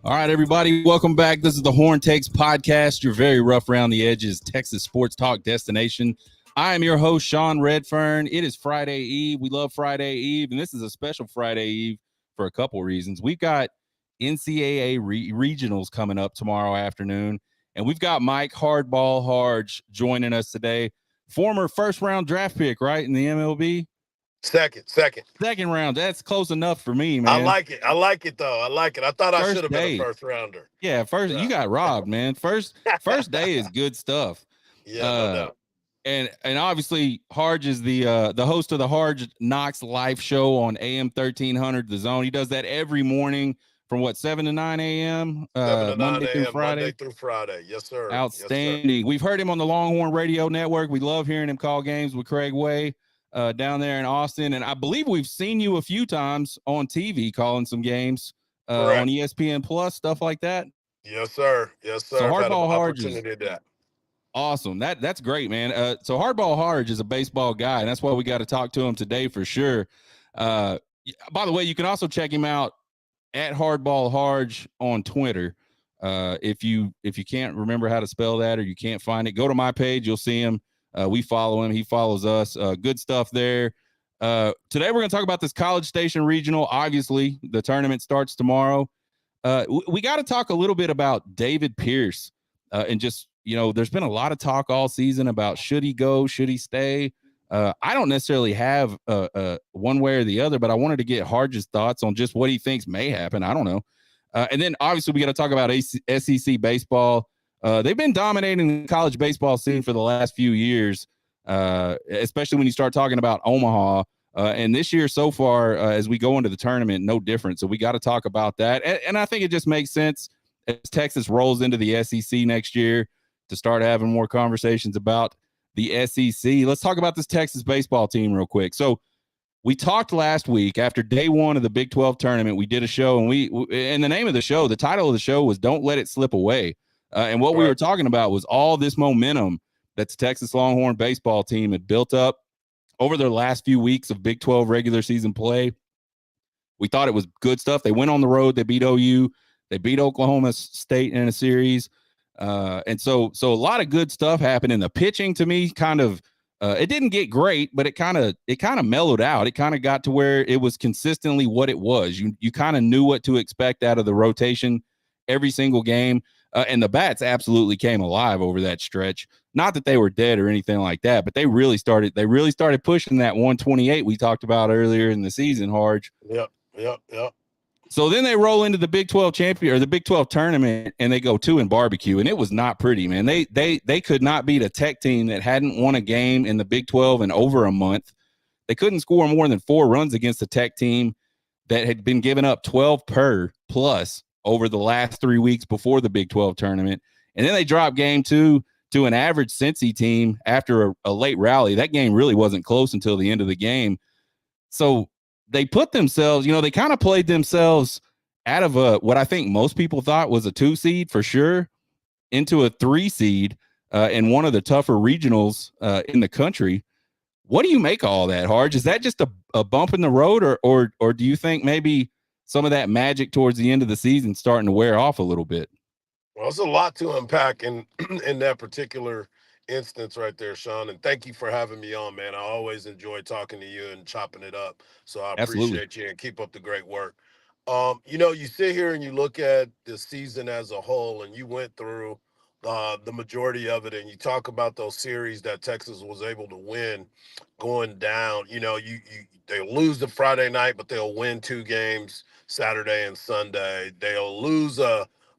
All right, everybody, welcome back. This is the Horn Takes Podcast, your very rough around the edges Texas sports talk destination. I am your host, Sean Redfern. It is Friday Eve. We love Friday Eve, and this is a special Friday Eve for a couple reasons. We've got NCAA regionals coming up tomorrow afternoon, and we've got Mike Hardball Hardge joining us today. Former first-round draft pick, right, in the MLB? Second round. That's close enough for me, man. I like it, though. I like it. I thought I should have been a first rounder. Yeah, you got robbed, man. First day is good stuff. Yeah, no doubt. And obviously Hardge is the host of the Hardge Knox Live show on AM 1300 The Zone. He does that every morning from 7 to 9 a.m. 7 to 9 Monday through Friday. Monday through Friday. Yes, sir. Outstanding. Yes, sir. We've heard him on the Longhorn Radio Network. We love hearing him call games with Craig Way down there in Austin. And I believe we've seen you a few times on TV calling some games on ESPN Plus, stuff like that. Yes, sir. Yes, sir. So Hardball Hardge is awesome. That's great, man. So Hardball Hardge is a baseball guy, and that's why we got to talk to him today for sure. By the way, you can also check him out at Hardball Hardge on Twitter. If you can't remember how to spell that or you can't find it, go to my page. You'll see him. We follow him. He follows us. Good stuff there. Today, we're going to talk about this College Station Regional. Obviously, the tournament starts tomorrow. We got to talk a little bit about David Pierce and just, there's been a lot of talk all season about should he go, should he stay? I don't necessarily have one way or the other, but I wanted to get Hardge's thoughts on just what he thinks may happen. I don't know. And then, obviously, we got to talk about SEC baseball. They've been dominating the college baseball scene for the last few years, especially when you start talking about Omaha. And this year so far, as we go into the tournament, no different. So we got to talk about that. And I think it just makes sense as Texas rolls into the SEC next year to start having more conversations about the SEC. Let's talk about this Texas baseball team real quick. So we talked last week after day one of the Big 12 tournament. We did a show, and and the name of the show, the title of the show was "Don't Let It Slip Away." And what we were talking about was all this momentum that the Texas Longhorn baseball team had built up over their last few weeks of Big 12 regular season play. We thought it was good stuff. They went on the road. They beat OU. They beat Oklahoma State in a series. And so a lot of good stuff happened. And the pitching, to me, kind of it didn't get great, but it kind of mellowed out. It kind of got to where it was consistently what it was. You kind of knew what to expect out of the rotation every single game. And the bats absolutely came alive over that stretch. Not that they were dead or anything like that, but they really started pushing that 128 we talked about earlier in the season, Hardge. Yep. So then they roll into the Big 12 the Big 12 tournament, and they go 2 in barbecue, and it was not pretty, man. They could not beat a Tech team that hadn't won a game in the Big 12 in over a month. They couldn't score more than 4 runs against a Tech team that had been giving up 12 per plus over the last 3 weeks before the Big 12 tournament. And then they dropped game 2 to an average Cincy team after a late rally. That game really wasn't close until the end of the game. So they put themselves, they kind of played themselves out of what I think most people thought was a 2 seed for sure into a 3 seed in one of the tougher regionals in the country. What do you make of all that, Hardge? Is that just a bump in the road, or do you think maybe some of that magic towards the end of the season starting to wear off a little bit? Well, it's a lot to unpack in that particular instance right there, Sean. And thank you for having me on, man. I always enjoy talking to you and chopping it up. So I appreciate you and keep up the great work. You sit here and you look at the season as a whole, and you went through the majority of it, and you talk about those series that Texas was able to win going down. They'll lose the Friday night, but they'll win 2 games Saturday and Sunday. They'll lose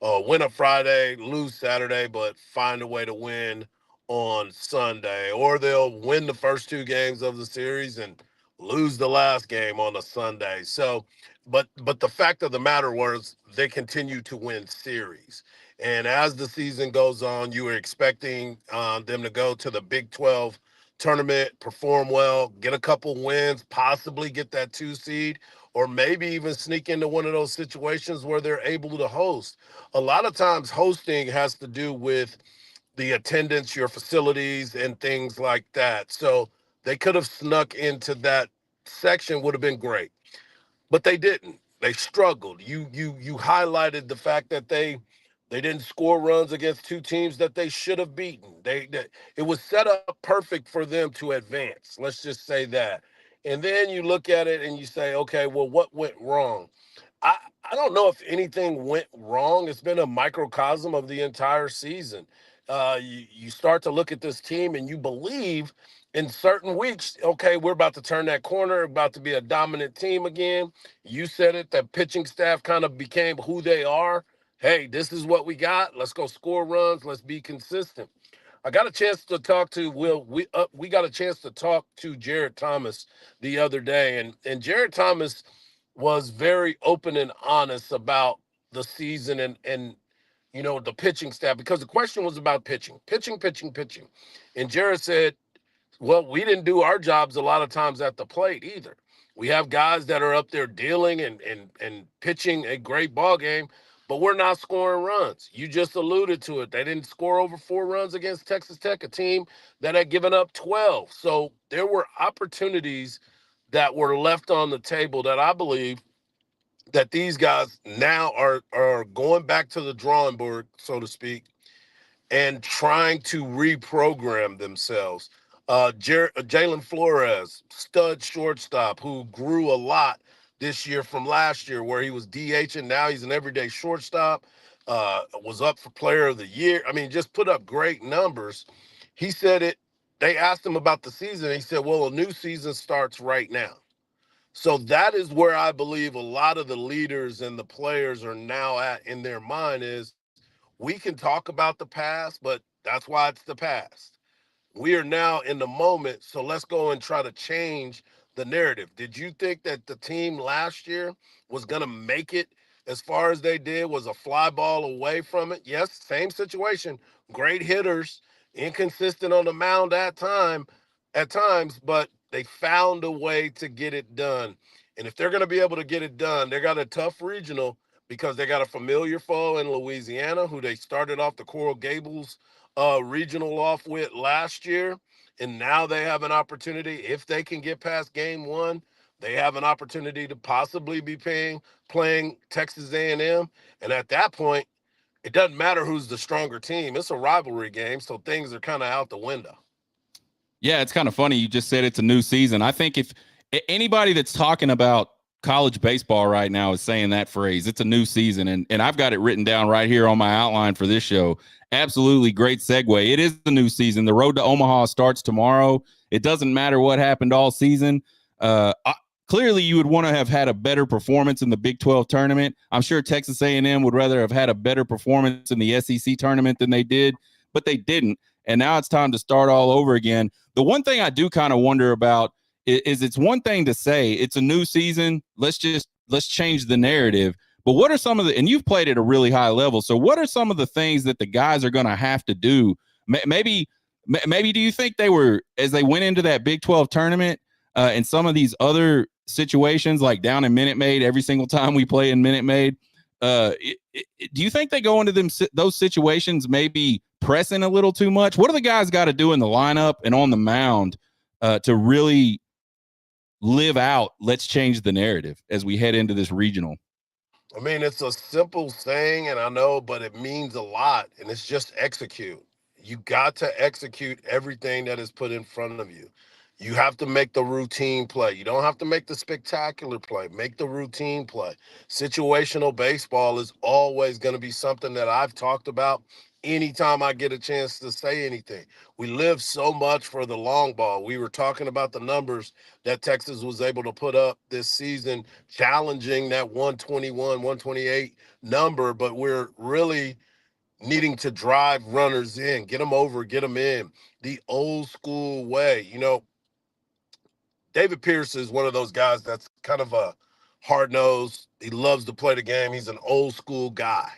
win a Friday, lose Saturday, but find a way to win on Sunday. Or they'll win the first 2 games of the series and lose the last game on a Sunday. So, but the fact of the matter was they continue to win series. And as the season goes on, you were expecting them to go to the Big 12 tournament, perform well, get a couple wins, possibly get that 2 seed, or maybe even sneak into one of those situations where they're able to host. A lot of times hosting has to do with the attendance, your facilities, and things like that. So they could have snuck into that section, would have been great. But they didn't. They struggled. You highlighted the fact that they didn't score runs against two teams that they should have beaten. It was set up perfect for them to advance. Let's just say that. And then you look at it and you say, okay, well, what went wrong? I, I don't know if anything went wrong. It's been a microcosm of the entire season. You start to look at this team and you believe in certain weeks, okay, we're about to turn that corner, about to be a dominant team again. You said it, that pitching staff kind of became who they are. Hey, this is what we got. Let's go score runs. Let's be consistent. I got a chance to talk to Will. We got a chance to talk to Jared Thomas the other day, and Jared Thomas was very open and honest about the season and the pitching staff, because the question was about pitching. And Jared said, well, we didn't do our jobs a lot of times at the plate either. We have guys that are up there dealing and pitching a great ball game, but we're not scoring runs. You just alluded to it. They didn't score over 4 runs against Texas Tech, a team that had given up 12. So there were opportunities that were left on the table that I believe that these guys now are going back to the drawing board, so to speak, and trying to reprogram themselves. Jalen Flores, stud shortstop, who grew a lot this year from last year, where he was DH and now he's an everyday shortstop. Was up for Player of the Year. I mean, just put up great numbers. He said it. They asked him about the season. He said, "Well, a new season starts right now." So that is where I believe a lot of the leaders and the players are now at in their mind is we can talk about the past, but that's why it's the past. We are now in the moment, so let's go and try to change the narrative. Did you think that the team last year was going to make it as far as they did, was a fly ball away from it? Yes, same situation. Great hitters, inconsistent on the mound at times, but they found a way to get it done. And if they're going to be able to get it done, they got a tough regional because they got a familiar foe in Louisiana, who they started off the Coral Gables regional off with last year, and now they have an opportunity. If they can get past game one, they have an opportunity to possibly be playing Texas A&M, and at that point, it doesn't matter who's the stronger team. It's a rivalry game, so things are kind of out the window. Yeah, it's kind of funny. You just said it's a new season. I think if anybody that's talking about college baseball right now is saying that phrase, it's a new season. And I've got it written down right here on my outline for this show. Absolutely great segue. It is the new season. The road to Omaha starts tomorrow. It doesn't matter what happened all season. Clearly, you would want to have had a better performance in the Big 12 tournament. I'm sure Texas A&M would rather have had a better performance in the SEC tournament than they did, but they didn't. And now it's time to start all over again. The one thing I do kind of wonder about is it's one thing to say it's a new season. Let's change the narrative. But what are some of the, and you've played at a really high level. So what are some of the things that the guys are going to have to do? Maybe do you think they were, as they went into that Big 12 tournament and some of these other situations like down in Minute Maid, every single time we play in Minute Maid, do you think they go into those situations maybe pressing a little too much? What do the guys got to do in the lineup and on the mound to really live out, let's change the narrative as we head into this regional? I mean, it's a simple saying, and I know, but it means a lot, and it's just execute. You got to execute everything that is put in front of you. You have to make the routine play. You don't have to make the spectacular play. Make the routine play. Situational baseball is always going to be something that I've talked about anytime I get a chance to say anything. We live so much for the long ball. We were talking about the numbers that Texas was able to put up this season, challenging that 121, 128 number, but we're really needing to drive runners in, get them over, get them in the old school way. David Pierce is one of those guys that's kind of a hard nosed. He loves to play the game. He's an old school guy.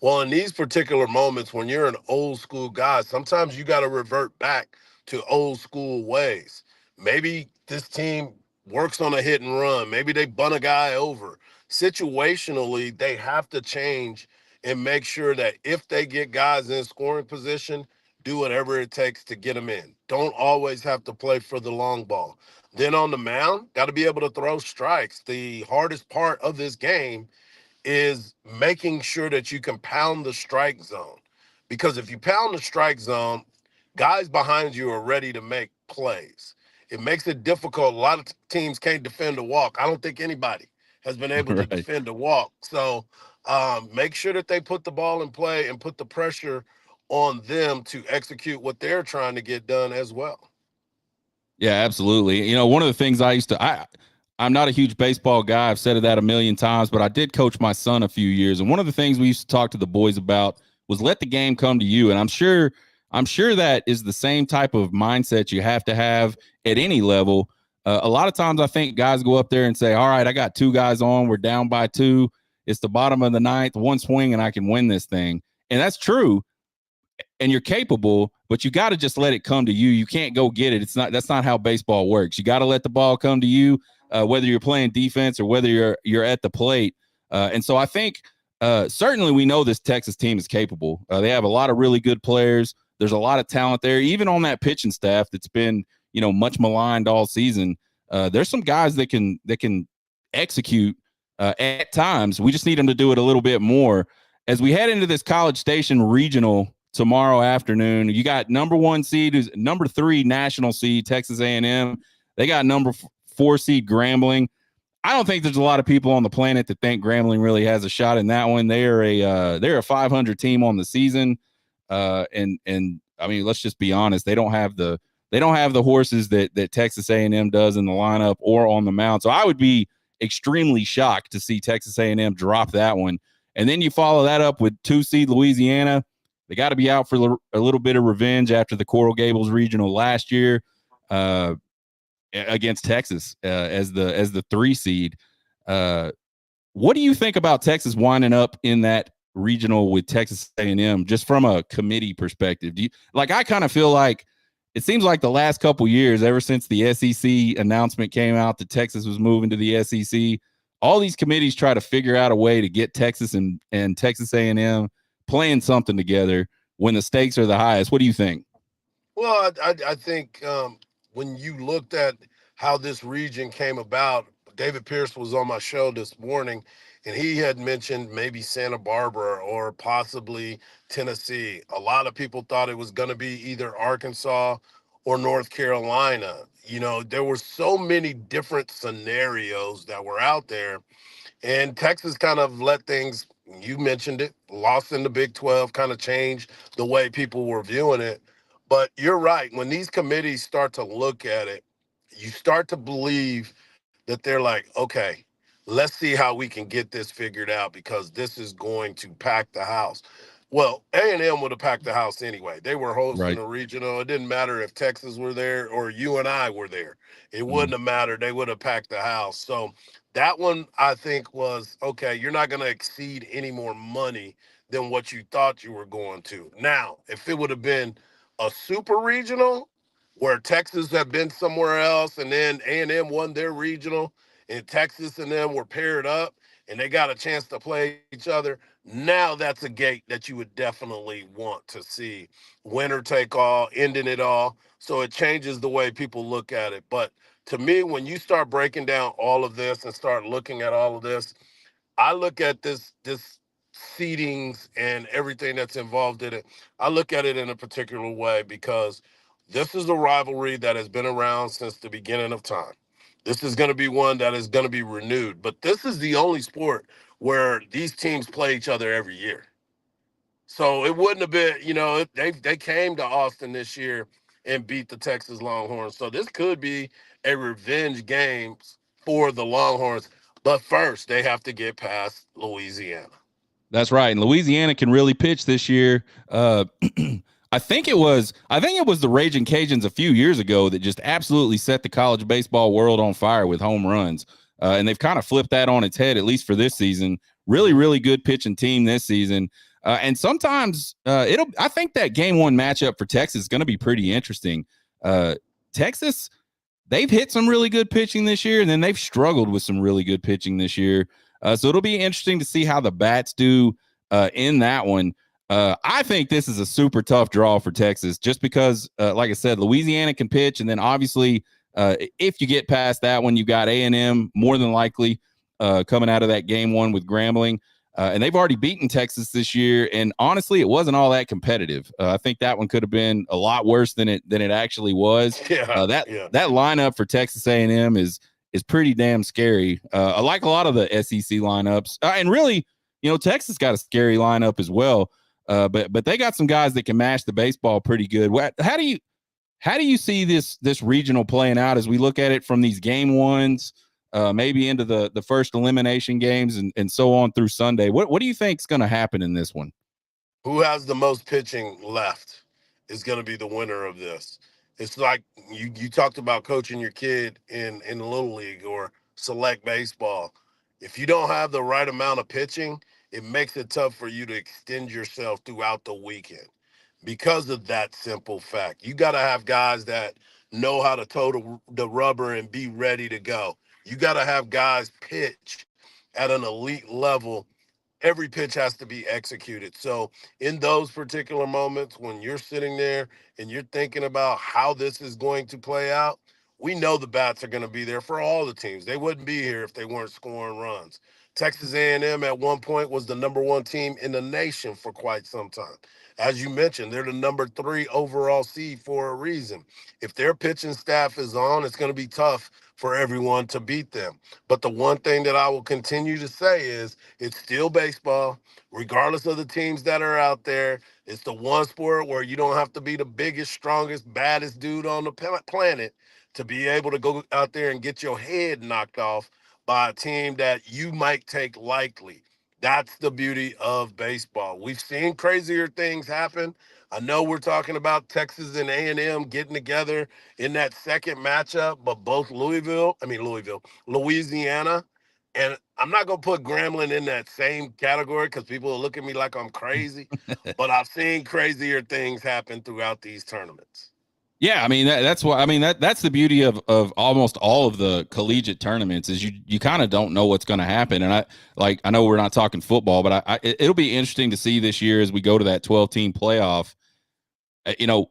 Well, in these particular moments, when you're an old school guy, sometimes you got to revert back to old school ways. Maybe this team works on a hit and run. Maybe they bunt a guy over. Situationally, they have to change and make sure that if they get guys in scoring position, do whatever it takes to get them in. Don't always have to play for the long ball. Then on the mound, got to be able to throw strikes. The hardest part of this game is making sure that you can pound the strike zone. Because if you pound the strike zone, guys behind you are ready to make plays. It makes it difficult. A lot of teams can't defend a walk. I don't think anybody has been able to Right. defend a walk. So make sure that they put the ball in play and put the pressure on them to execute what they're trying to get done as well. Yeah, absolutely. One of the things I'm not a huge baseball guy. I've said that a million times, but I did coach my son a few years. And one of the things we used to talk to the boys about was let the game come to you. And I'm sure that is the same type of mindset you have to have at any level. A lot of times I think guys go up there and say, all right, I got 2 guys on. We're down by 2. It's the bottom of the 9th, 1 swing, and I can win this thing. And that's true. And you're capable, but you got to just let it come to you. You can't go get it. That's not how baseball works. You got to let the ball come to you, whether you're playing defense or whether you're at the plate. And so I think certainly we know this Texas team is capable. They have a lot of really good players. There's a lot of talent there, even on that pitching staff that's been much maligned all season. There's some guys that can execute at times. We just need them to do it a little bit more. As we head into this College Station regional tomorrow afternoon, you got number 1 seed, who's number 3 national seed, Texas A&M. They got number 4 seed Grambling. I don't think there's a lot of people on the planet that think Grambling really has a shot in that one. They're a 500 team on the season, and I mean, let's just be honest. They don't have the horses that Texas A&M does in the lineup or on the mound. So I would be extremely shocked to see Texas A&M drop that one. And then you follow that up with 2 seed Louisiana. They got to be out for a little bit of revenge after the Coral Gables regional last year against Texas as the 3 seed. What do you think about Texas winding up in that regional with Texas A&M, just from a committee perspective? I kind of feel like it seems like the last couple years, ever since the SEC announcement came out that Texas was moving to the SEC, all these committees try to figure out a way to get Texas and Texas A&M playing something together when the stakes are the highest. What do you think? Well, I think when you looked at how this region came about, David Pierce was on my show this morning, and he had mentioned maybe Santa Barbara or possibly Tennessee. A lot of people thought it was going to be either Arkansas or North Carolina. There were so many different scenarios that were out there. And Texas kind of let things, you mentioned it, lost in the Big 12, kind of changed the way people were viewing it. But you're right. When these committees start to look at it, you start to believe that they're like, okay, let's see how we can get this figured out, because this is going to pack the house. Well, A&M would have packed the house anyway. They were hosting Right. a regional. It didn't matter if Texas were there or you and I were there. It wouldn't have mattered. They would have packed the house. So that one, I think, was, okay, you're not going to exceed any more money than what you thought you were going to. Now, if it would have been a super regional where Texas had been somewhere else and then A&M won their regional and Texas and them were paired up and they got a chance to play each other, now that's a gate that you would definitely want to see. Winner take all, ending it all. So it changes the way people look at it. But to me, when you start breaking down all of this and start looking at all of this, I look at this seedings and everything that's involved in it. I look at it in a particular way, because this is a rivalry that has been around since the beginning of time. This is going to be one that is going to be renewed. But this is the only sport where these teams play each other every year. So it wouldn't have been, they came to Austin this year and beat the Texas Longhorns. So this could be a revenge game for the Longhorns. But first, they have to get past Louisiana. That's right. And Louisiana can really pitch this year. I think it was the Raging Cajuns a few years ago that just absolutely set the college baseball world on fire with home runs. And they've kind of flipped that on its head, at least for this season. Really, really good pitching team this season. And sometimes I think that game 1 matchup for Texas is going to be pretty interesting. Texas, they've hit some really good pitching this year, and then they've struggled with some really good pitching this year. So it'll be interesting to see how the bats do in that one. I think this is a super tough draw for Texas just because, like I said, Louisiana can pitch. And then obviously, if you get past that one, you got A&M more than likely coming out of that game one with Grambling. And they've already beaten Texas this year. And honestly, it wasn't all that competitive. I think that one could have been a lot worse than it actually was. That lineup for Texas A&M is pretty damn scary. I like a lot of the SEC lineups. And really, Texas got a scary lineup as well. But they got some guys that can mash the baseball pretty good. How do you see this regional playing out as we look at it from these game ones, maybe into the first elimination games and so on through Sunday? What do you think is going to happen in this one? Who has the most pitching left is going to be the winner of this. It's like you talked about coaching your kid in Little League or select baseball. If you don't have the right amount of pitching, it makes it tough for you to extend yourself throughout the weekend because of that simple fact. You got to have guys that know how to toe the rubber and be ready to go. You got to have guys pitch at an elite level. Every pitch has to be executed. So in those particular moments when you're sitting there and you're thinking about how this is going to play out, we know the bats are going to be there for all the teams. They wouldn't be here if they weren't scoring runs. Texas A&M at one point was the number one team in the nation for quite some time. As you mentioned, they're the number 3 overall seed for a reason. If their pitching staff is on, it's going to be tough for everyone to beat them. But the one thing that I will continue to say is it's still baseball, regardless of the teams that are out there. It's the one sport where you don't have to be the biggest, strongest, baddest dude on the planet to be able to go out there and get your head knocked off by a team that you might take lightly. That's the beauty of baseball. We've seen crazier things happen. I know we're talking about Texas and A&M getting together in that second matchup, but both Louisiana, and I'm not going to put Grambling in that same category because people will look at me like I'm crazy, but I've seen crazier things happen throughout these tournaments. Yeah, I mean that's what I mean. That's the beauty of almost all of the collegiate tournaments is you kind of don't know what's going to happen. And I know we're not talking football, but it'll be interesting to see this year as we go to that 12-team playoff.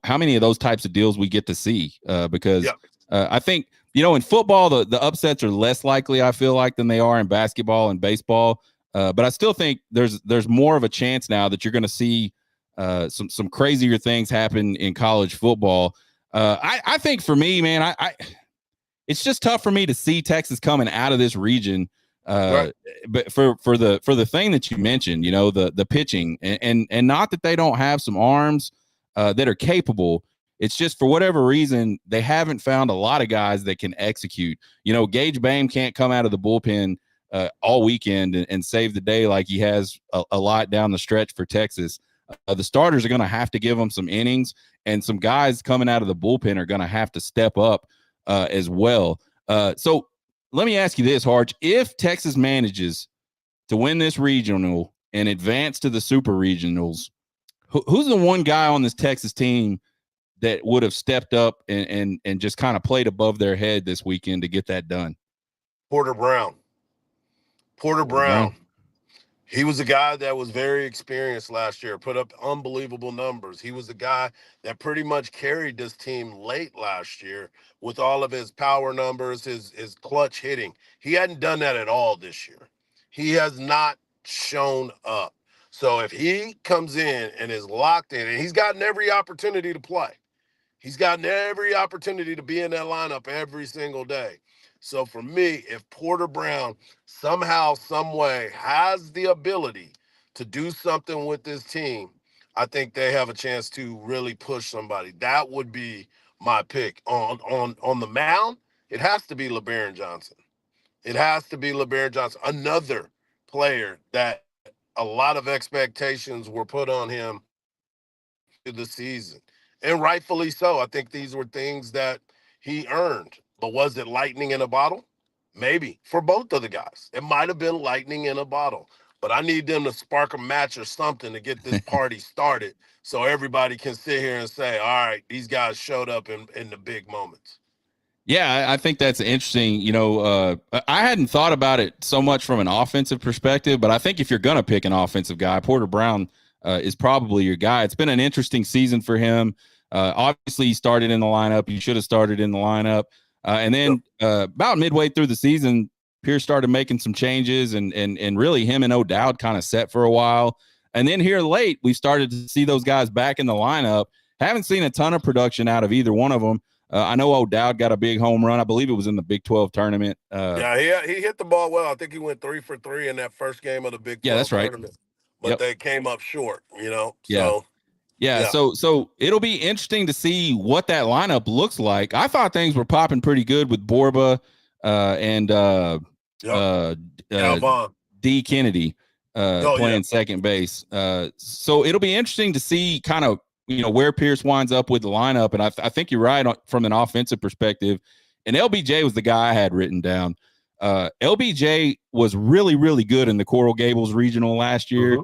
How many of those types of deals we get to see because I think in football the upsets are less likely, I feel like, than they are in basketball and baseball. But I still think there's more of a chance now that you're going to see some crazier things happen in college football. I think for me, man, it's just tough for me to see Texas coming out of this region. Right. But for the thing that you mentioned, the pitching and not that they don't have some arms that are capable. It's just for whatever reason, they haven't found a lot of guys that can execute. Gage Bame can't come out of the bullpen all weekend and save the day like he has a lot down the stretch for Texas. The starters are going to have to give them some innings, and some guys coming out of the bullpen are going to have to step up as well. So let me ask you this, Hardge. If Texas manages to win this regional and advance to the super regionals, who's the one guy on this Texas team that would have stepped up and just kind of played above their head this weekend to get that done? Porter Brown. He was a guy that was very experienced last year, put up unbelievable numbers. He was the guy that pretty much carried this team late last year with all of his power numbers, his clutch hitting. He hadn't done that at all this year. He has not shown up. So if he comes in and is locked in, and he's gotten every opportunity to play. He's gotten every opportunity to be in that lineup every single day. So for me, if Porter Brown somehow, some way has the ability to do something with this team, I think they have a chance to really push somebody. That would be my pick. On the mound, it has to be LeBaron Johnson. It has to be LeBaron Johnson, another player that a lot of expectations were put on him to the season. And rightfully so. I think these were things that he earned. But was it lightning in a bottle? Maybe for both of the guys. It might have been lightning in a bottle. But I need them to spark a match or something to get this party started so everybody can sit here and say, all right, these guys showed up in the big moments. Yeah, I think that's interesting. I hadn't thought about it so much from an offensive perspective, but I think if you're going to pick an offensive guy, Porter Brown is probably your guy. It's been an interesting season for him. Obviously, he started in the lineup. He should have started in the lineup. And then about midway through the season, Pierce started making some changes, and really him and O'Dowd kind of set for a while. And then here late, we started to see those guys back in the lineup. Haven't seen a ton of production out of either one of them. I know O'Dowd got a big home run. I believe it was in the Big 12 tournament. Yeah, he hit the ball well. I think he went 3 for 3 in that first game of the Big 12 that's right. tournament. But they came up short, Yeah. So Yeah. So it'll be interesting to see what that lineup looks like. I thought things were popping pretty good with Borba and D. Kennedy playing second base. So it'll be interesting to see kind of, where Pierce winds up with the lineup. And I think you're right from an offensive perspective. And LBJ was the guy I had written down. LBJ was really, really good in the Coral Gables regional last year.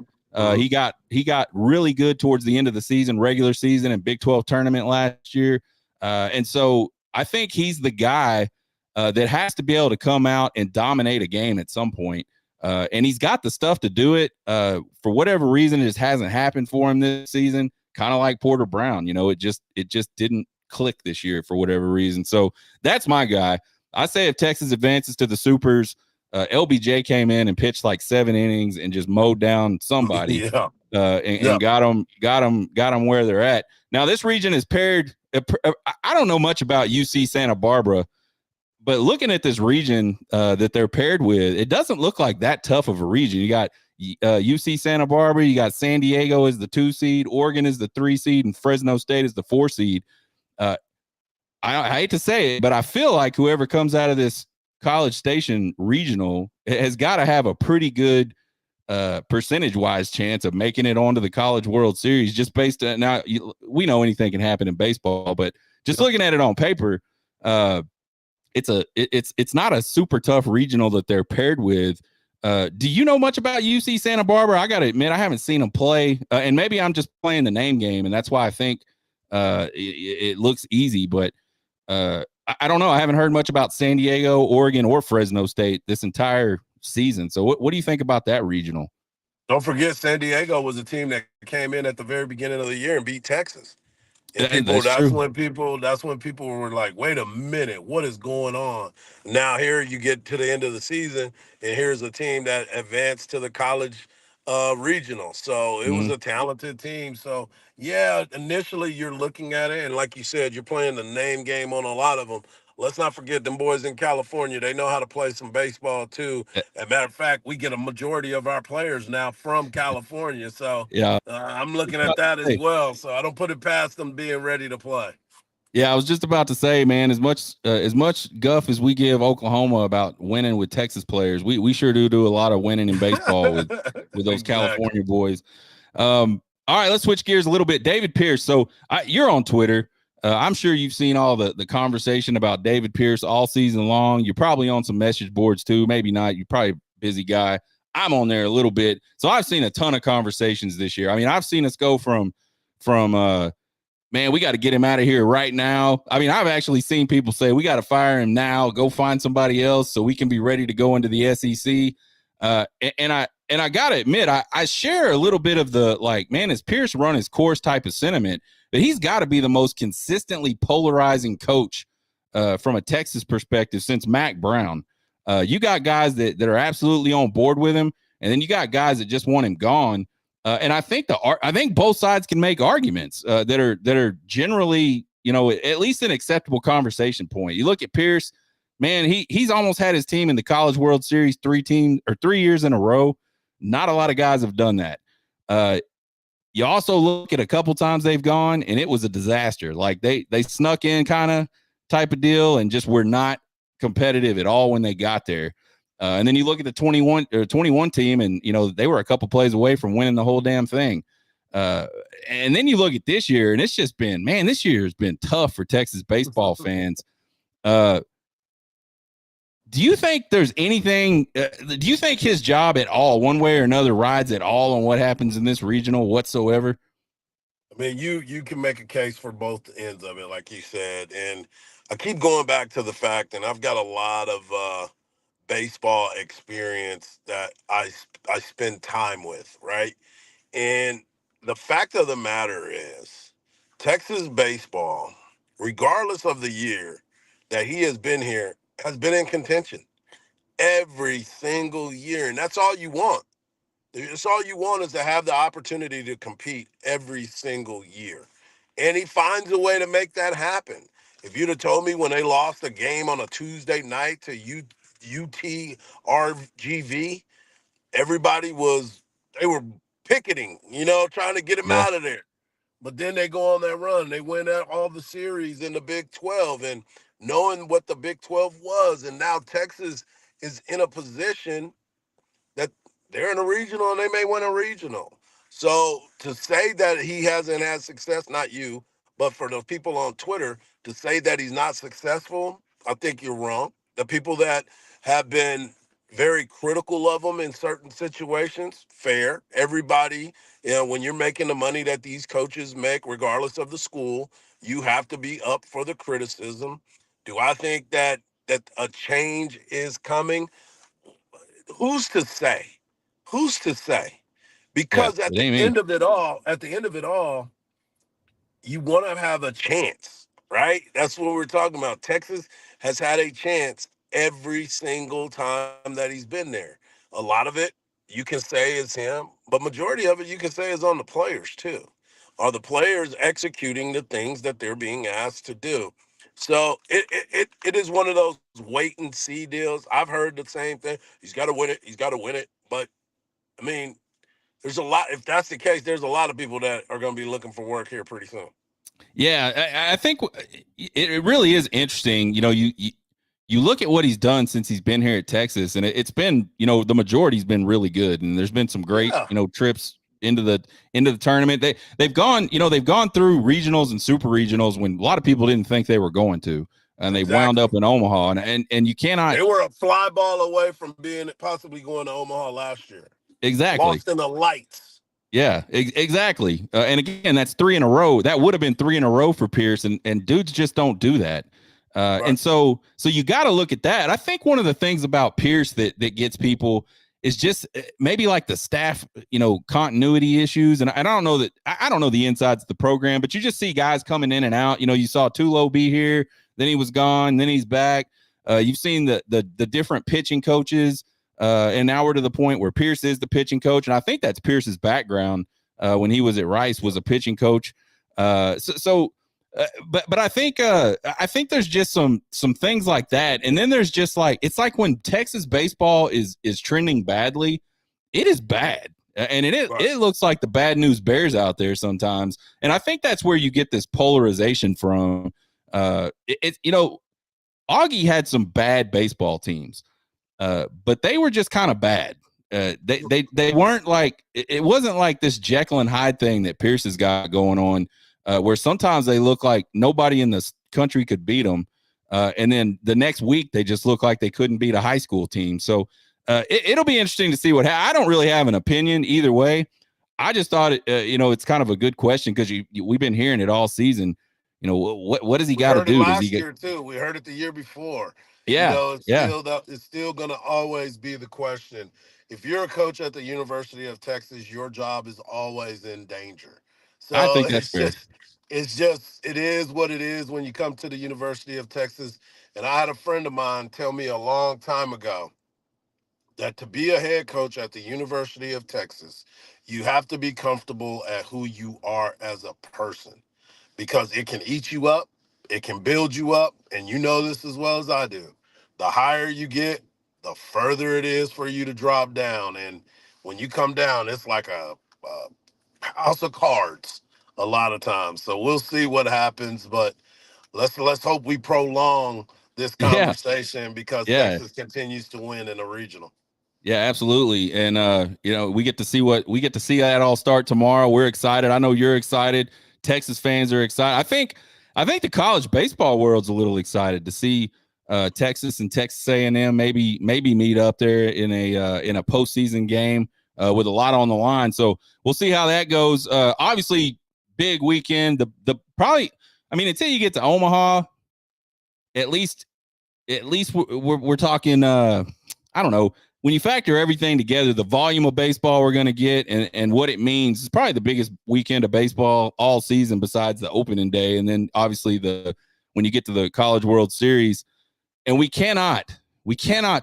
He got really good towards the end of the season, regular season, and Big 12 tournament last year. And so I think he's the guy that has to be able to come out and dominate a game at some point. And he's got the stuff to do it. For whatever reason, it just hasn't happened for him this season. Kind of like Porter Brown, it just didn't click this year for whatever reason. So that's my guy. I say if Texas advances to the Supers, LBJ came in and pitched like 7 innings and just mowed down somebody, and got them where they're at. Now this region is paired. I don't know much about UC Santa Barbara, but looking at this region that they're paired with, it doesn't look like that tough of a region. You got UC Santa Barbara, you got San Diego as the 2 seed, Oregon is the 3 seed, and Fresno State is the 4 seed. I hate to say it, but I feel like whoever comes out of this College Station regional has got to have a pretty good percentage-wise chance of making it onto the College World Series, just based on now. We know anything can happen in baseball, but just looking at it on paper, it's not a super tough regional that they're paired with. Do you know much about UC Santa Barbara? I got to admit, I haven't seen them play, and maybe I'm just playing the name game, and that's why I think it looks easy. But I don't know. I haven't heard much about San Diego, Oregon, or Fresno State this entire season. So what do you think about that regional? Don't forget, San Diego was a team that came in at the very beginning of the year and beat Texas. And that's when people were like, wait a minute, what is going on? Now here you get to the end of the season, and here's a team that advanced to the college regional. So it was a talented team. So yeah, initially you're looking at it, and like you said, you're playing the name game on a lot of them. Let's not forget them boys in California. They know how to play some baseball too. As a matter of fact, we get a majority of our players now from California. So I'm looking at that as well. So I don't put it past them being ready to play. Yeah, I was just about to say, man, as much guff as we give Oklahoma about winning with Texas players, we sure do a lot of winning in baseball with those California boys. All right, let's switch gears a little bit. David Pierce. So you're on Twitter. I'm sure you've seen all the conversation about David Pierce all season long. You're probably on some message boards too. Maybe not. You're probably a busy guy. I'm on there a little bit. So I've seen a ton of conversations this year. I mean, I've seen us go from man, we got to get him out of here right now. I mean, I've actually seen people say we got to fire him now, go find somebody else so we can be ready to go into the SEC. And I got to admit, I share a little bit of the, like, man, has Pierce run his course type of sentiment, but he's got to be the most consistently polarizing coach from a Texas perspective since Mac Brown. You got guys that are absolutely on board with him, and then you got guys that just want him gone. And I think both sides can make arguments that are generally, at least an acceptable conversation point. You look at Pierce, man, he's almost had his team in the College World Series 3 years in a row. Not a lot of guys have done that. You also look at a couple times they've gone, and it was a disaster. Like they snuck in kind of type of deal and just were not competitive at all when they got there. And then you look at the 21 team, and they were a couple plays away from winning the whole damn thing. And then you look at this year, and it's just been, man, this year has been tough for Texas baseball fans. Do you think there's anything? Do you think his job at all, one way or another, rides at all on what happens in this regional whatsoever? I mean, you can make a case for both ends of it, like you said, and I keep going back to the fact, and I've got a lot of baseball experience that I spend time with, right? And the fact of the matter is, Texas baseball, regardless of the year that he has been here, has been in contention every single year. And that's all you want. It's all you want is to have the opportunity to compete every single year. And he finds a way to make that happen. If you'd have told me when they lost a game on a Tuesday night to UTRGV, they were picketing, trying to get him Yeah. out of there. But then they go on that run. They win out all the series in the Big 12, and knowing what the Big 12 was. And now Texas is in a position that they're in a regional and they may win a regional. So to say that he hasn't had success, not you, but for the people on Twitter to say that he's not successful, I think you're wrong. The people that have been very critical of him in certain situations, fair. Everybody, when you're making the money that these coaches make, regardless of the school, you have to be up for the criticism. Do I think that a change is coming? Who's to say? Who's to say? Yeah. Because It ain't me. at the end of it all, you want to have a chance, right? That's what we're talking about. Texas has had a chance every single time that he's been there. A lot of it you can say is him, but majority of it you can say is on the players too. Are the players executing the things that they're being asked to do? So it is one of those wait and see deals. I've heard the same thing. He's got to win it. He's got to win it. But I mean, there's a lot. If that's the case, there's a lot of people that are going to be looking for work here pretty soon. Yeah, I think it really is interesting. You look at what he's done since he's been here at Texas, and it's been, the majority's been really good, and there's been some great, Yeah, trips into the tournament. They've gone, they've gone through regionals and super regionals when a lot of people didn't think they were going to, and they wound exactly. up in Omaha, and you cannot. They were a fly ball away from being possibly going to Omaha last year. Exactly. Lost in the lights. Yeah, exactly. And again, that's 3 in a row. That would have been 3 in a row for Pierce, and dudes just don't do that. Right. And so you got to look at that. I think one of the things about Pierce that gets people is just maybe like the staff, continuity issues. And I don't know that I don't know the insides of the program, but you just see guys coming in and out. You saw Tulo be here, then he was gone, then he's back. You've seen the different pitching coaches. And now we're to the point where Pierce is the pitching coach. And I think that's Pierce's background when he was at Rice was a pitching coach. But I think there's just some things like that. And then there's just like, it's like when Texas baseball is trending badly, it is bad. And it looks like the bad news bears out there sometimes. And I think that's where you get this polarization from. Augie had some bad baseball teams. But they were just kind of bad. They weren't like, it wasn't like this Jekyll and Hyde thing that Pierce has got going on, where sometimes they look like nobody in the country could beat them. And then the next week they just look like they couldn't beat a high school team. So it'll be interesting to see I don't really have an opinion either way. I just thought it's kind of a good question because we've been hearing it all season. What does he got to do? Last year too. We heard it the year before. Yeah, It's still going to always be the question. If you're a coach at the University of Texas, your job is always in danger. So I think that's fair. It is what it is when you come to the University of Texas. And I had a friend of mine tell me a long time ago that to be a head coach at the University of Texas, you have to be comfortable at who you are as a person, because it can eat you up, it can build you up, and you know this as well as I do. The higher you get, the further it is for you to drop down. And when you come down, it's like a house of cards a lot of times. So we'll see what happens, but let's hope we prolong this conversation because Texas continues to win in a regional. Yeah, absolutely. And we get to see that all start tomorrow. We're excited. I know you're excited. Texas fans are excited. I think the college baseball world's a little excited to see Texas and Texas A&M maybe meet up there in a postseason game with a lot on the line. So we'll see how that goes. Obviously, big weekend. The probably, I mean, until you get to Omaha, at least we're talking. I don't know. when you factor everything together, the volume of baseball we're going to get and what it means, it's probably the biggest weekend of baseball all season besides the opening day. And then obviously when you get to the College World Series, and we cannot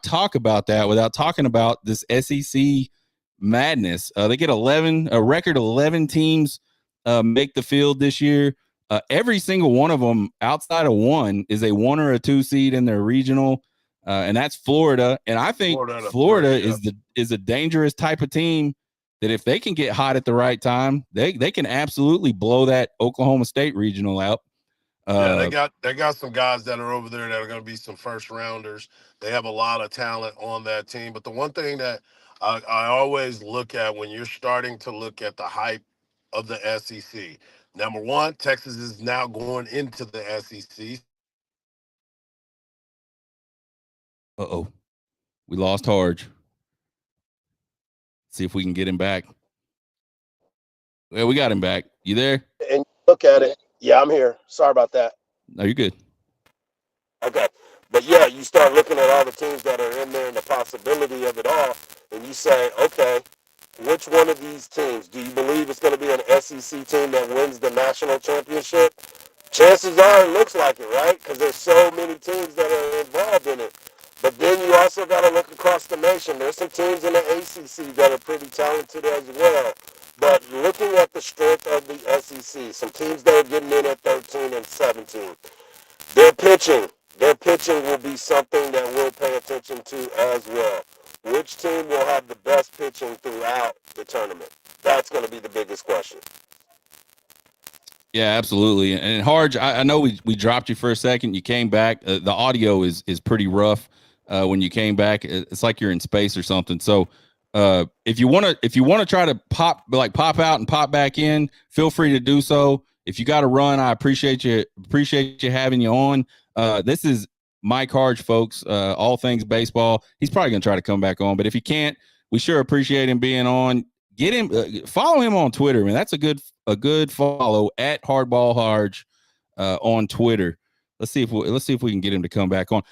talk about that without talking about this SEC madness. They get a record 11 teams make the field this year. Every single one of them outside of one is a 1 or a 2 seed in their regional. And that's Florida. And I think Florida is a dangerous type of team that if they can get hot at the right time, they can absolutely blow that Oklahoma State regional out. Yeah, they got some guys that are over there that are going to be some first rounders. They have a lot of talent on that team. But the one thing that I always look at when you're starting to look at the hype of the SEC, number one, Texas is now going into the SEC. Uh-oh. We lost Hardge. See if we can get him back. Well, we got him back. You there? And look at it. Yeah, I'm here. Sorry about that. No, you're good. Okay. But yeah, you start looking at all the teams that are in there and the possibility of it all, and you say, okay, which one of these teams do you believe it's going to be an SEC team that wins the national championship? Chances are it looks like it, right? Because there's so many teams that are involved in it. But then you also got to look across the nation. There's some teams in the ACC that are pretty talented as well. But looking at the strength of the SEC, some teams that are getting in at 13 and 17, their pitching will be something that we'll pay attention to as well. Which team will have the best pitching throughout the tournament? That's going to be the biggest question. Yeah, absolutely. And Hardge, I know we dropped you for a second. You came back. The audio is pretty rough when you came back. It's like you're in space or something. So if you want to try to pop out and pop back in, feel free to do so. If you got to run, I appreciate you having you on. This is Mike Hardge, folks. All things baseball. He's probably going to try to come back on, but if he can't, we sure appreciate him being on. Get him, follow him on Twitter, man. That's a good follow at Hardball Hardge on Twitter. Let's see if we can get him to come back on.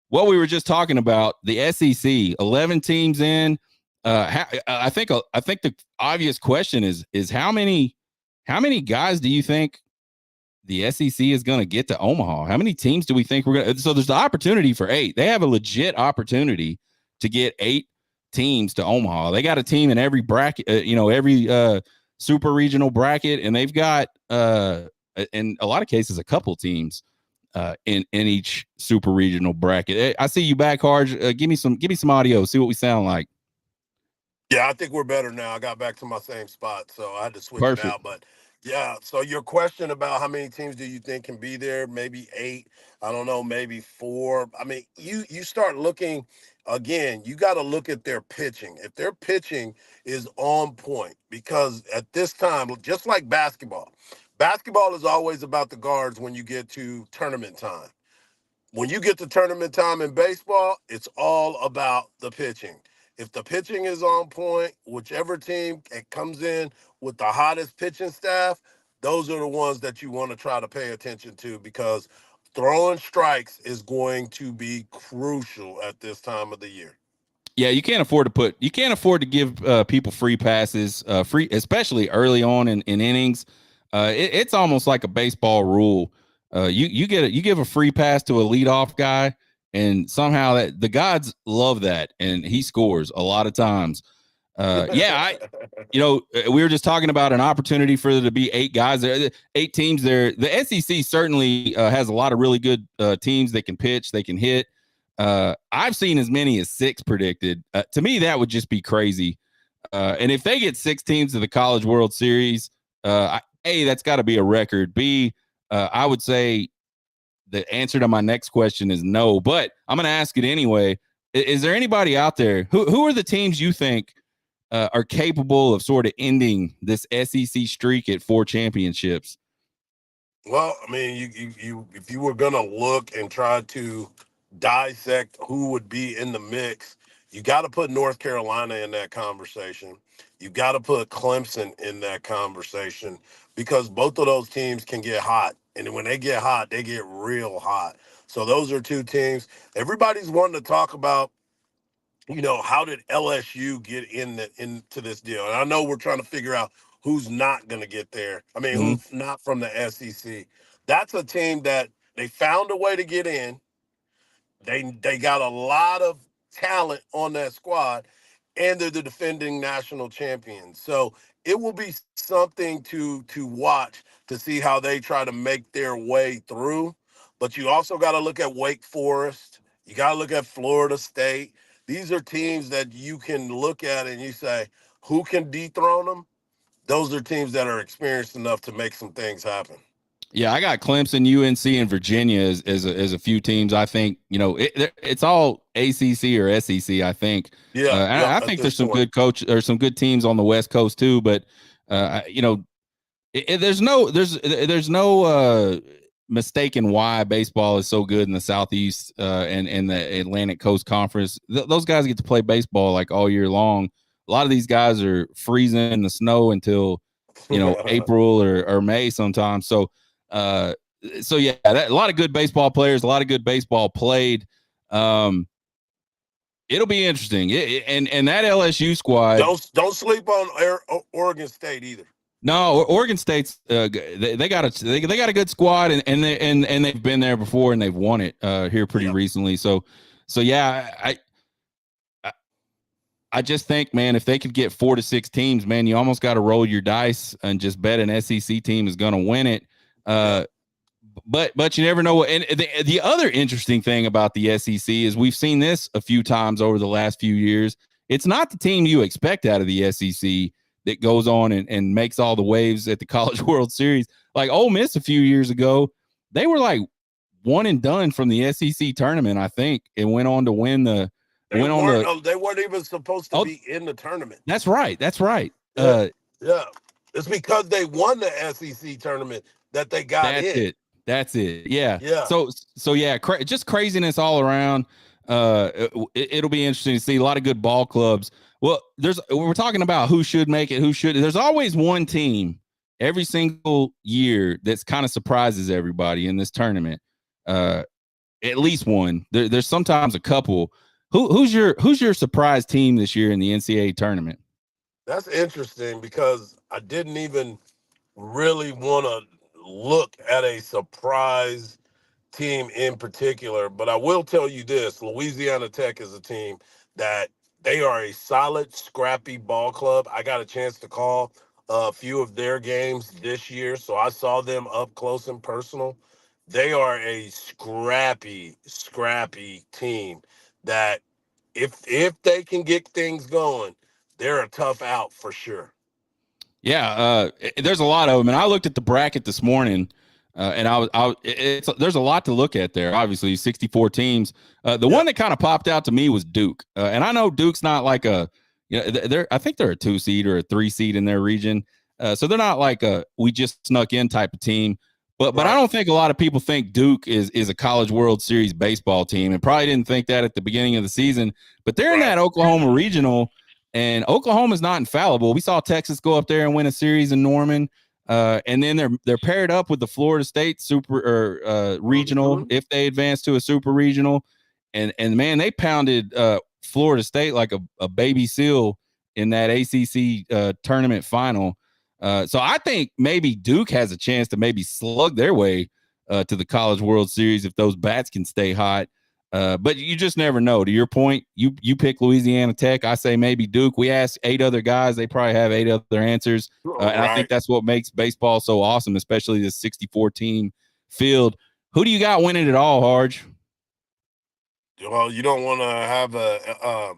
What we were just talking about, the SEC, 11 teams in. I think the obvious question is how many guys do you think the SEC is going to get to Omaha? How many teams do we think we're going to? So there's the opportunity for 8. They have a legit opportunity to get 8 teams to Omaha. They got a team in every bracket, every super regional bracket, and they've got in a lot of cases a couple teams in each super regional bracket. I see you back, Hardge. Give me some audio. See what we sound like. Yeah, I think we're better now. I got back to my same spot, so I had to switch Perfect. it out. But yeah, so your question about how many teams do you think can be there? Maybe 8. I don't know, maybe 4. I mean, you start looking again, you got to look at their pitching. If their pitching is on point, because at this time, just like basketball is always about the guards when you get to tournament time. When you get to tournament time in baseball, it's all about the pitching. If the pitching is on point, whichever team comes in with the hottest pitching staff, those are the ones that you want to try to pay attention to, because throwing strikes is going to be crucial at this time of the year. Yeah, you can't afford to give people free passes, especially early on in innings. It's almost like a baseball rule. You give a free pass to a leadoff guy, and somehow that the gods love that, and he scores a lot of times. We were just talking about an opportunity for there to be 8 guys there, 8 teams there. The SEC certainly has a lot of really good teams. They can pitch, they can hit. I've seen as many as 6 predicted. To me, that would just be crazy. And if they get 6 teams to the College World Series, A, that's got to be a record. B, I would say the answer to my next question is no, but I'm going to ask it anyway. Is there anybody out there who are the teams you think are capable of sort of ending this SEC streak at 4 championships? Well, I mean, you if you were gonna look and try to dissect who would be in the mix, you got to put North Carolina in that conversation. You got to put Clemson in that conversation, because both of those teams can get hot. And when they get hot, they get real hot. So those are 2 teams. Everybody's wanting to talk about how did LSU get into this deal? And I know we're trying to figure out who's not going to get there. I mean, Mm-hmm. who's not from the SEC. That's a team that they found a way to get in. They got a lot of talent on that squad, and they're the defending national champions. So it will be something to watch to see how they try to make their way through. But you also got to look at Wake Forest. You got to look at Florida State. These are teams that you can look at and you say, who can dethrone them? Those are teams that are experienced enough to make some things happen. Yeah, I got Clemson, UNC, and Virginia as a few teams. I think it's all ACC or SEC. I think. Yeah, I think there's some good some good teams on the West Coast too. But there's no mistaking why baseball is so good in the Southeast and the Atlantic Coast Conference. Those guys get to play baseball like all year long. A lot of these guys are freezing in the snow until April or May sometimes. So yeah, a lot of good baseball players, a lot of good baseball played. It'll be interesting. And that LSU squad. Don't sleep on Oregon State either. No, Oregon State's they got a good squad and they've been there before and they've won it here pretty recently. So yeah, I just think, man, if they could get 4 to 6 teams, man, you almost got to roll your dice and just bet an SEC team is going to win it. But you never know. And the other interesting thing about the SEC is we've seen this a few times over the last few years. It's not the team you expect out of the SEC that goes on and makes all the waves at the College World Series. Like Ole Miss a few years ago, they were like one and done from the SEC tournament, I think, and went on to win the. They weren't even supposed to be in the tournament. That's right. Yeah. It's because they won the SEC tournament that they got in. That's it. Yeah. So yeah, just craziness all around. It'll be interesting to see a lot of good ball clubs. Well, we're talking about who should make it, who should. There's always one team every single year that's kind of surprises everybody in this tournament. At least one. There's sometimes a couple. Who's your surprise team this year in the NCAA tournament? That's interesting because I didn't even really want to look at a surprise team in particular, but I will tell you this: Louisiana Tech is a team that they are a solid, scrappy ball club. I got a chance to call a few of their games this year, so I saw them up close and personal. They are a scrappy team that if they can get things going, they're a tough out for sure. Yeah, there's a lot of them, and I looked at the bracket this morning, and there's a lot to look at there. Obviously, 64 teams. The one that kind of popped out to me was Duke, and I know Duke's not like I think they're a 2 seed or a 3 seed in their region, so they're not like a we just snuck in type of team. But I don't think a lot of people think Duke is a College World Series baseball team, and probably didn't think that at the beginning of the season. But they're in that Oklahoma regional. And Oklahoma's not infallible. We saw Texas go up there and win a series in Norman, and then they're paired up with the Florida State super regional if they advance to a super regional, and man, they pounded Florida State like a baby seal in that ACC tournament final. So I think maybe Duke has a chance to maybe slug their way to the College World Series if those bats can stay hot. But you just never know. To your point, you pick Louisiana Tech. I say maybe Duke. We asked 8 other guys. They probably have 8 other answers. And I think that's what makes baseball so awesome, especially this 64-team field. Who do you got winning it all, Hardge? Well, you don't want to have a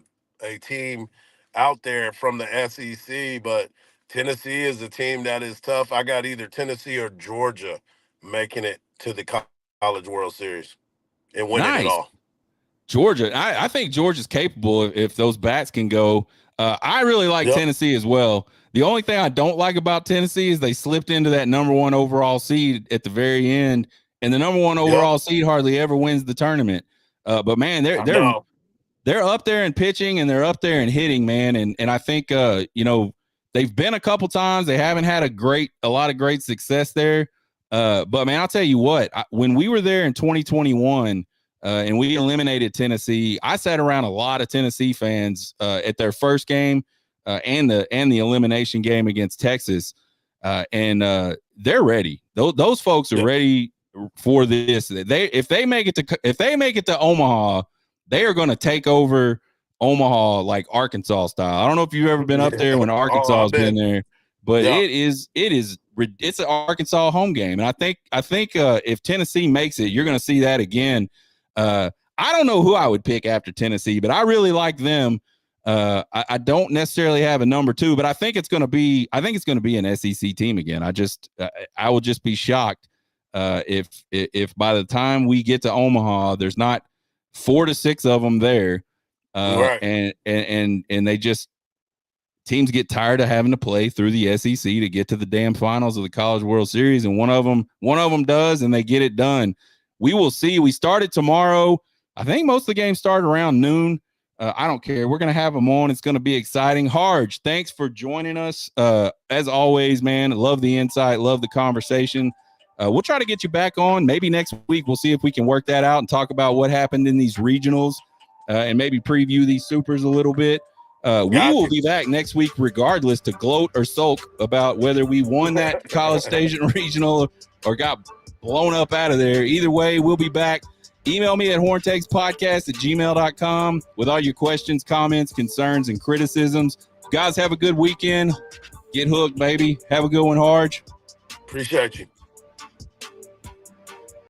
team out there from the SEC, but Tennessee is a team that is tough. I got either Tennessee or Georgia making it to the College World Series and winning it all. Georgia, I think Georgia's capable if those bats can go. I really like Tennessee as well. The only thing I don't like about Tennessee is they slipped into that number 1 overall seed at the very end, and the number 1 overall seed hardly ever wins the tournament. But man, they're up there in pitching and they're up there in hitting, man. And I think they've been a couple times. They haven't had a lot of great success there. But man, I'll tell you what, when we were there in 2021. and we eliminated Tennessee. I sat around a lot of Tennessee fans at their first game and the elimination game against Texas, and they're ready. Those folks are ready for this. If they make it to Omaha, they are going to take over Omaha like Arkansas style. I don't know if you've ever been up there when Arkansas has been there, but it's an Arkansas home game, and I think if Tennessee makes it, you're going to see that again. I don't know who I would pick after Tennessee, but I really like them. I don't necessarily have a number 2, but I think it's going to be an SEC team again. I will just be shocked if by the time we get to Omaha, there's not 4 to 6 of them there, and they just teams get tired of having to play through the SEC to get to the damn finals of the College World Series, and one of them does, and they get it done. We will see. We started tomorrow. I think most of the games start around noon. I don't care. We're going to have them on. It's going to be exciting. Hardge, thanks for joining us. As always, man, love the insight, love the conversation. We'll try to get you back on. Maybe next week we'll see if we can work that out and talk about what happened in these regionals and maybe preview these supers a little bit. We will be back next week regardless to gloat or sulk about whether we won that College Station regional or got blown up out of there. Either way, we'll be back. Email me at horntakespodcast@gmail.com with all your questions, comments, concerns, and criticisms. Guys, have a good weekend. Get hooked, baby. Have a good one, Hardge. Appreciate you.